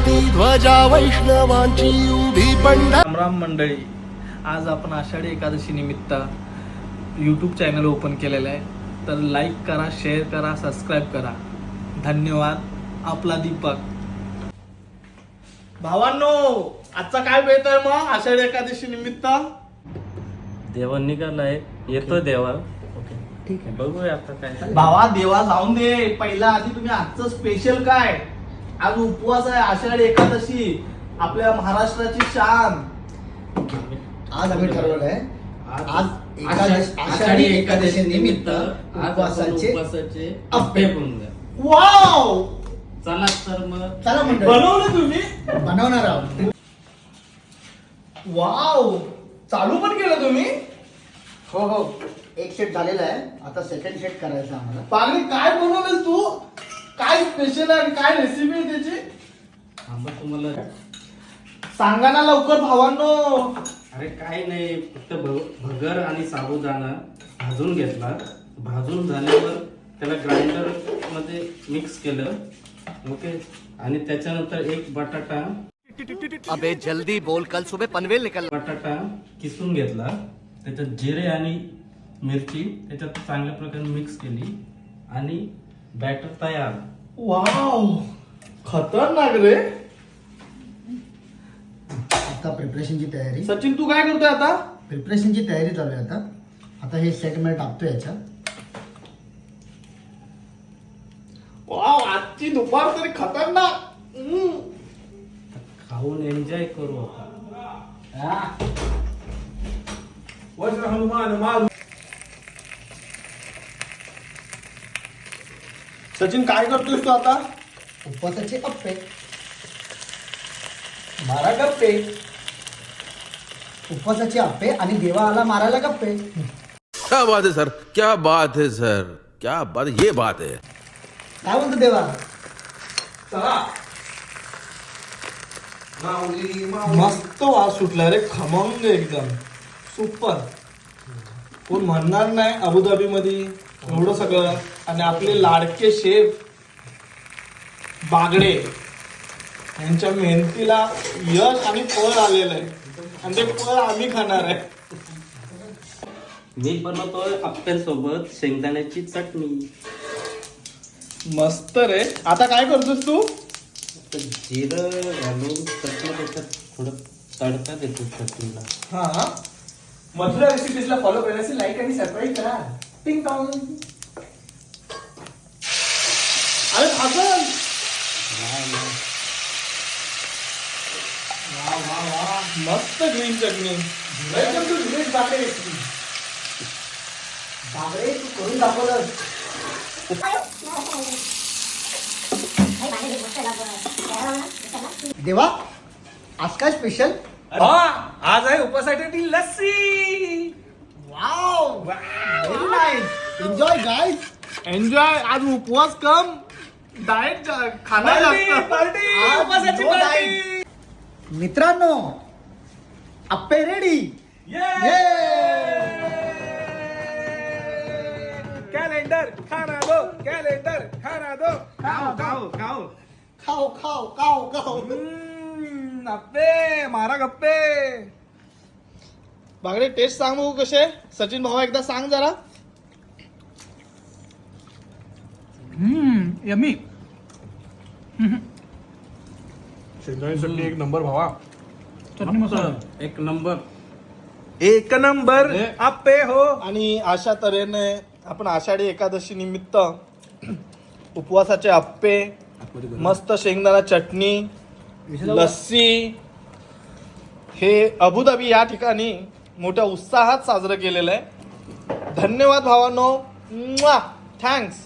फडकती ध्वजा वैष्णवांची उभी पंढर. राम मंडळी, आज आपण आषाढी एकादशी निमित्त यूट्यूब चॅनल ओपन केलेलं आहे. तर लाईक करा, शेअर करा, सबस्क्राईब करा. धन्यवाद. आपला दीपक. भावांनो, आजचा काय बेत आहे मग आषाढी एकादशी निमित्त? देवा निघालाय, येतो देवा. ओके, ठीक आहे, बघूया आता काय. भावा, देवा जाऊन दे. पहिला आधी तुम्ही आजचं स्पेशल काय? आज उपवास आहे, आषाढी एकादशी, आपल्या महाराष्ट्राची शान. आज आम्ही ठरवलंय आज आषाढी एकादशी निमित्त उपवासाचे अप्पे बनवूया. वाव, चला तर मग. चला मंडळी, बनवलं तुम्ही? बनवणार आहोत. वाव, चालू पण केलं तुम्ही? हो हो, एक सेट झालेला आहे, आता सेकंड सेट करायचा आम्हाला. पागडी, काय बनवलंस तू? काय स्पेशल आहे, काय रेसिपी आहे त्याची? आंबा तुम्हाला सांगा ना लवकर भावांनो. अरे काय नाही, फक्त भगर आणि साबुदाणा भाजून घेतला. भाजून झाल्यावर त्याला ग्राइंडर मध्ये मिक्स केलं. ओके, आणि त्याच्यानंतर एक बटाटा अबे जल्दी बोल, कल सुबह पनवेल निकल. बटाटा किसून घेतला. त्याच्यात जिरे आणि मिरची त्याच्यात चांगल्या प्रकारे मिक्स केली आणि बॅटर तयार. वाव, खतरनाक रे. आता प्रिपरेशनची तयारी सचिन, तू काय करतोय आता? प्रिपरेशनची तयारी चालू आहे. आता हे सेट मध्ये टाकतोय याच्यात. वाव, आजची दुपार तरी खतरनाक. खाऊन एन्जॉय करू आपण. सचिन, काय करतोयस तू आता? उपवासाचे अप्पे. मारा गप्पे. उपवासाचे अप्पे आणि देवा आला मारायला गप्पे. क्या बात है सर, क्या बात है सर, क्या बात, ये बात है. काय म्हणतो देवा? चला. मस्त वास सुटला रे, खमंग एकदम सुपर. कोण म्हणणार नाही अबुधाबी मध्ये एवढं सगळं. आणि आपले लाडके शेफ बागडे यांच्या मेहनतीला यश आणि फळ आलेलं आहे, आणि ते फळ आम्ही खाणार आहे. मी बनवतोय अप्प्यांसोबत शेंगदाण्याची चटणी. मस्त रे. आता काय करतोस तू? तर जिरं घालून चटणी त्याच्यात थोडं तडका देतो चटणीला. हा, मधुरा रेसिपीजला फॉलो करण्यासाठी लाईक आणि सबस्क्राईब करा. टिंग टॉंग. अरे भाजन. वा वा वा, मस्त ग्रीन चटणी. Welcome to village Bagade recipe. बाबरे, तू करून दाखवलं. देवा, आज काय स्पेशल? आज आहे उपासासाठी लस्सी. Wow, very nice. Enjoy guys. Enjoy. आज उपवास कम डाएट, खाना जास्त. उपासाची पार्टी. मित्रांनो, अप्पे रेडी. कैलेंडर खाना दो, कैलेंडर खाना दो. खाओ खाओ खाओ. खाओ खाओ खाओ खाओ. अप्पे, मारा गप्पे. बागडे, टेस्ट सांग बघू कसे. सचिन भावा, एकदा सांग जरा. यम्मी. शेंगदाणे चटणी एक नंबर भावा. चटणी मस्त, एक नंबर. एक नंबर अप्पे हो. आणि अशा तऱ्हेने आपण आषाढी एकादशी निमित्त उपवासाचे अप्पे, मस्त शेंगदाणा चटणी, लस्सी, हे अबुधाबी या ठिकाणी मोठ्या उत्साहात साजरं केलेलं आहे. धन्यवाद भावांनो. थँक्स.